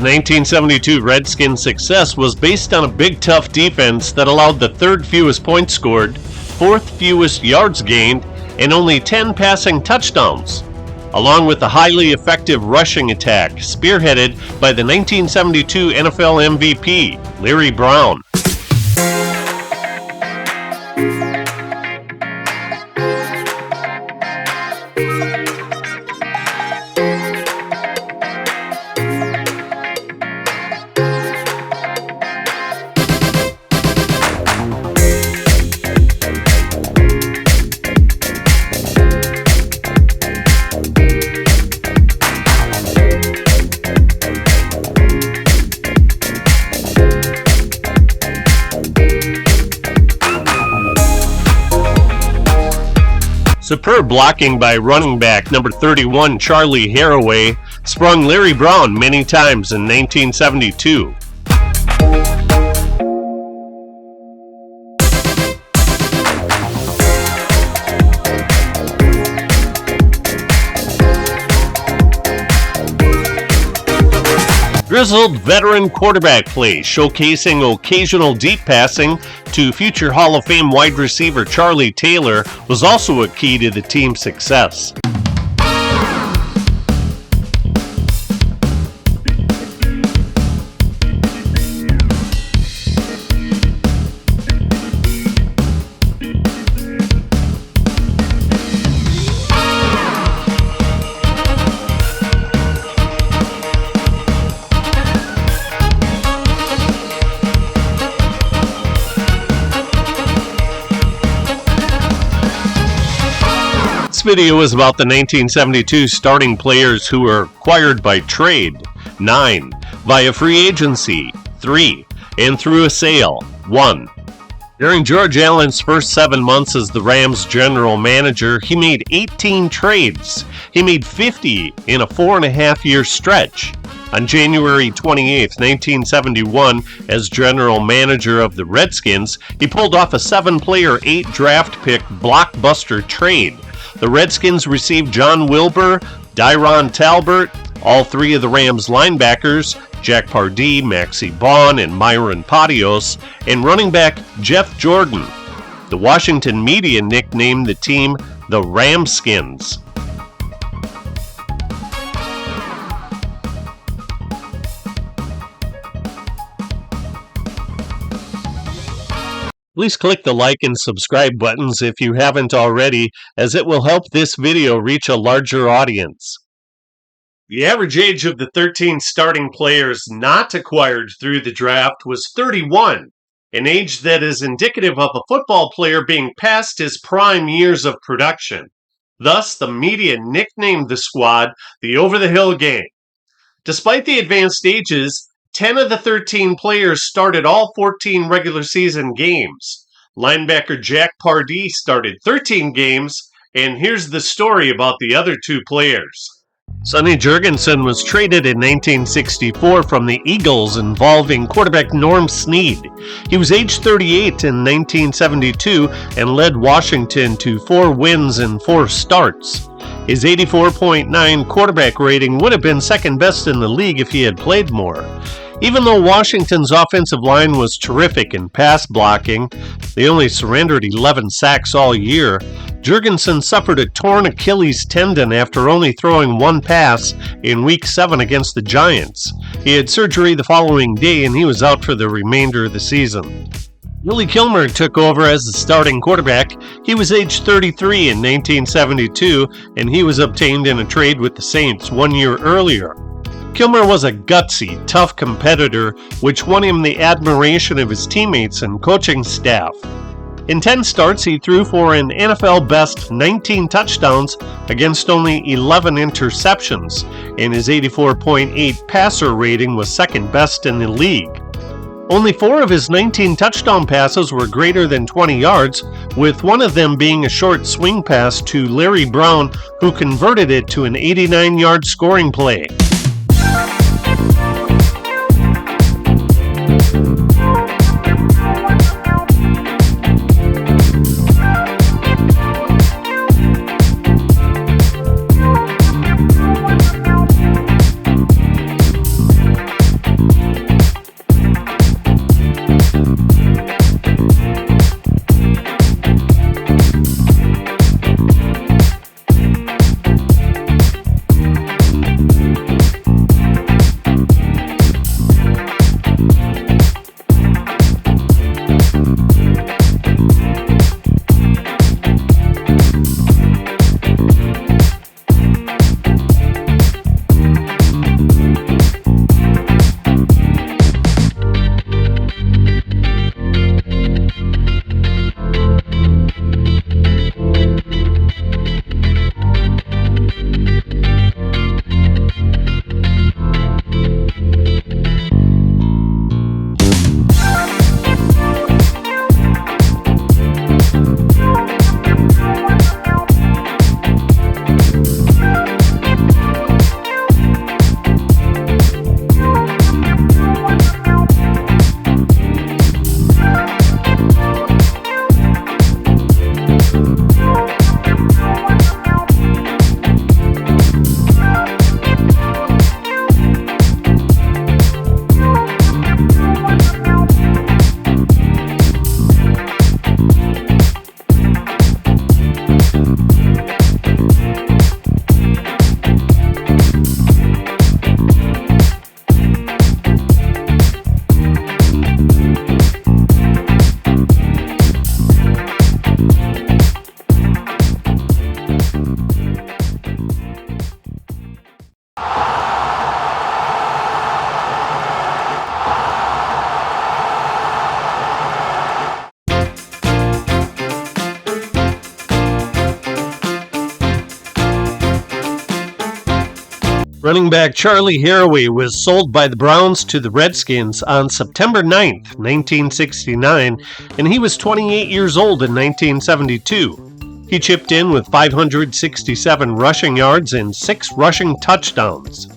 1972 Redskins' success was based on a big, tough defense that allowed the third fewest points scored, fourth fewest yards gained, and only 10 passing touchdowns, along with a highly effective rushing attack spearheaded by the 1972 NFL MVP, Larry Brown. Superb blocking by running back number 31 Charlie Haraway sprung Larry Brown many times in 1972. Grizzled veteran quarterback play showcasing occasional deep passing to future Hall of Fame wide receiver Charlie Taylor was also a key to the team's success. This video is about the 1972 starting players who were acquired by trade, 9, via free agency, 3, and through a sale, 1. During George Allen's first 7 months as the Rams general manager, he made 18 trades. He made 50 in a 4.5-year stretch. On January 28, 1971, as general manager of the Redskins, he pulled off a 7-player, 8-draft pick blockbuster trade. The Redskins received John Wilbur, Dyron Talbert, all 3 of the Rams linebackers, Jack Pardee, Maxie Baughan, and Myron Patios, and running back Jeff Jordan. The Washington media nicknamed the team the Ramskins. Please click the like and subscribe buttons if you haven't already, as it will help this video reach a larger audience. The average age of the 13 starting players not acquired through the draft was 31, an age that is indicative of a football player being past his prime years of production. Thus, the media nicknamed the squad the Over-the-Hill Gang. Despite the advanced ages, 10 of the 13 players started all 14 regular season games. Linebacker Jack Pardee started 13 games, and here's the story about the other 2 players. Sonny Jurgensen was traded in 1964 from the Eagles involving quarterback Norm Snead. He was age 38 in 1972 and led Washington to 4 wins and 4 starts. His 84.9 quarterback rating would have been second best in the league if he had played more. Even though Washington's offensive line was terrific in pass blocking, they only surrendered 11 sacks all year. Jurgensen suffered a torn Achilles tendon after only throwing 1 pass in Week 7 against the Giants. He had surgery the following day and he was out for the remainder of the season. Willie Kilmer took over as the starting quarterback. He was age 33 in 1972 and he was obtained in a trade with the Saints 1 year earlier. Kilmer was a gutsy, tough competitor, which won him the admiration of his teammates and coaching staff. In 10 starts, he threw for an NFL best 19 touchdowns against only 11 interceptions, and his 84.8 passer rating was second best in the league. Only 4 of his 19 touchdown passes were greater than 20 yards, with one of them being a short swing pass to Larry Brown, who converted it to an 89-yard scoring play. Running back Charlie Haraway was sold by the Browns to the Redskins on September 9th, 1969, and he was 28 years old in 1972. He chipped in with 567 rushing yards and 6 rushing touchdowns.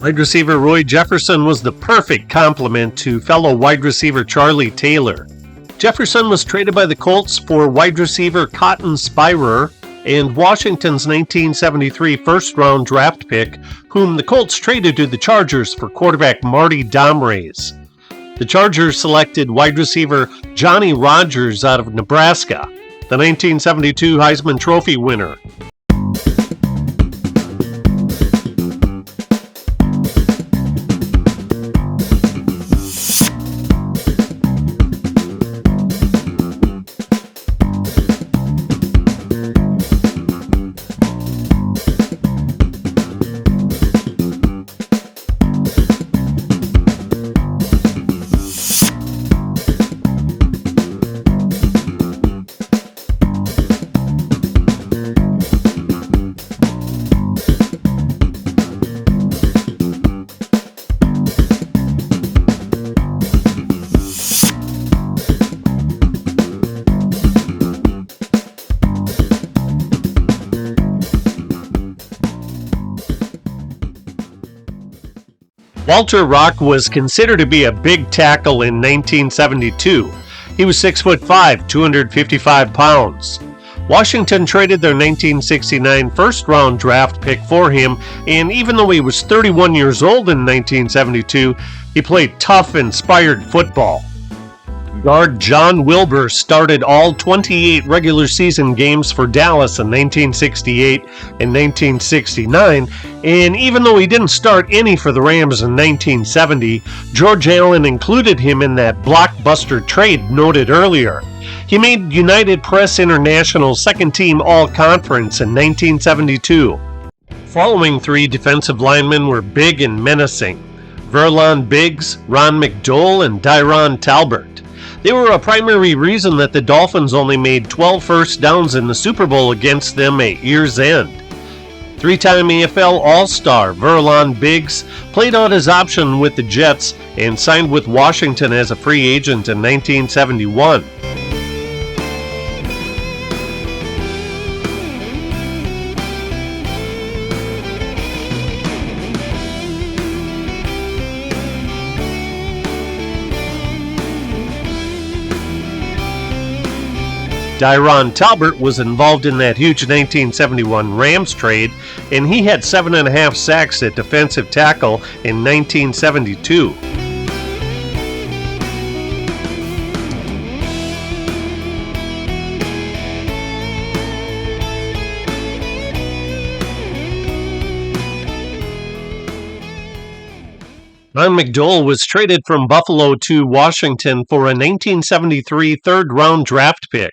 Wide receiver Roy Jefferson was the perfect complement to fellow wide receiver Charlie Taylor. Jefferson was traded by the Colts for wide receiver Cotton Spirer and Washington's 1973 first-round draft pick, whom the Colts traded to the Chargers for quarterback Marty Domrays. The Chargers selected wide receiver Johnny Rodgers out of Nebraska, the 1972 Heisman Trophy winner. Walter Rock was considered to be a big tackle in 1972. He was 6'5", 255 pounds. Washington traded their 1969 first-round draft pick for him, and even though he was 31 years old in 1972, he played tough, inspired football. Guard John Wilbur started all 28 regular season games for Dallas in 1968 and 1969, and even though he didn't start any for the Rams in 1970, George Allen included him in that blockbuster trade noted earlier. He made United Press International second-team All-Conference in 1972. Following 3 defensive linemen were big and menacing: Verlon Biggs, Ron McDowell, and Dyron Talbert. They were a primary reason that the Dolphins only made 12 first downs in the Super Bowl against them at year's end. 3-time AFL All-Star Verlon Biggs played out his option with the Jets and signed with Washington as a free agent in 1971. Dyron Talbert was involved in that huge 1971 Rams trade, and he had 7.5 sacks at defensive tackle in 1972. Ron McDowell was traded from Buffalo to Washington for a 1973 third-round draft pick.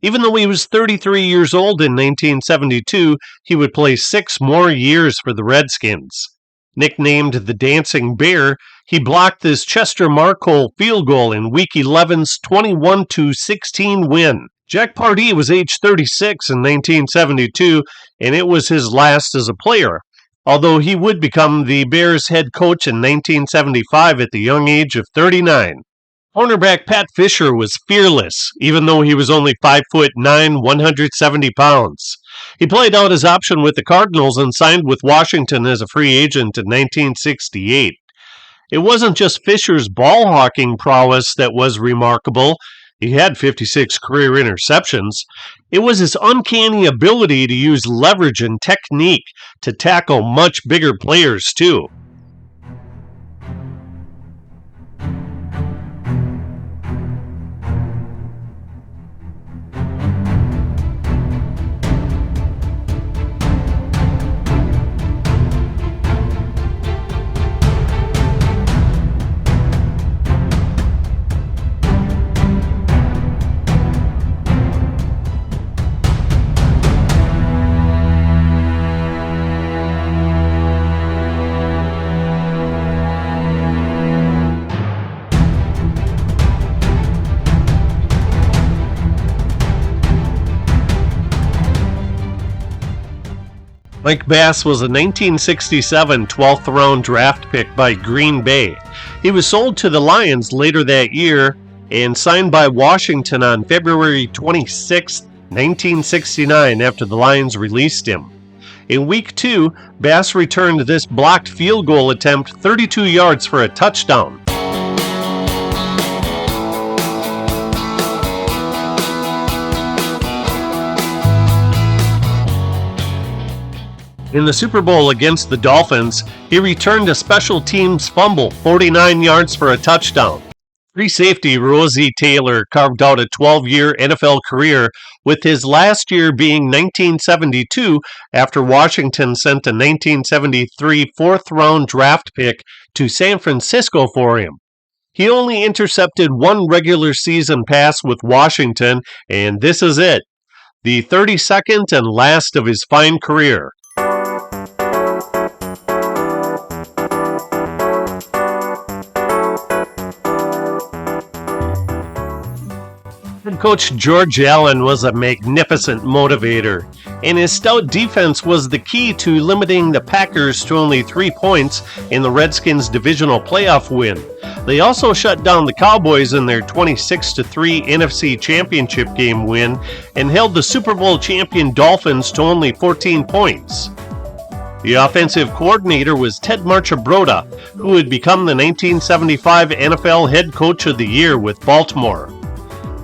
Even though he was 33 years old in 1972, he would play 6 more years for the Redskins. Nicknamed the Dancing Bear, he blocked this Chester Marcole field goal in Week 11's 21-16 win. Jack Pardee was age 36 in 1972, and it was his last as a player, although he would become the Bears head coach in 1975 at the young age of 39. Cornerback Pat Fisher was fearless, even though he was only 5'9", 170 pounds. He played out his option with the Cardinals and signed with Washington as a free agent in 1968. It wasn't just Fisher's ball hawking prowess that was remarkable. He had 56 career interceptions. It was his uncanny ability to use leverage and technique to tackle much bigger players, too. Mike Bass was a 1967 12th round draft pick by Green Bay. He was sold to the Lions later that year and signed by Washington on February 26, 1969, after the Lions released him. In Week 2, Bass returned this blocked field goal attempt 32 yards for a touchdown. In the Super Bowl against the Dolphins, he returned a special teams fumble 49 yards for a touchdown. Free safety Rosie Taylor carved out a 12-year NFL career, with his last year being 1972 after Washington sent a 1973 fourth-round draft pick to San Francisco for him. He only intercepted one regular season pass with Washington, and this is it, the 32nd and last of his fine career. Head coach George Allen was a magnificent motivator, and his stout defense was the key to limiting the Packers to only 3 points in the Redskins' divisional playoff win. They also shut down the Cowboys in their 26-3 NFC Championship game win and held the Super Bowl champion Dolphins to only 14 points. The offensive coordinator was Ted Marchibroda, who would become the 1975 NFL Head Coach of the Year with Baltimore.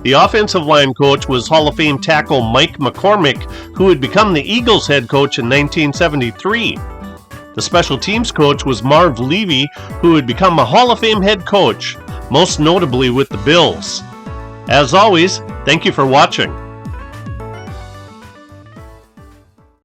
The offensive line coach was Hall of Fame tackle Mike McCormick, who would become the Eagles head coach in 1973. The special teams coach was Marv Levy, who would become a Hall of Fame head coach, most notably with the Bills. As always, thank you for watching.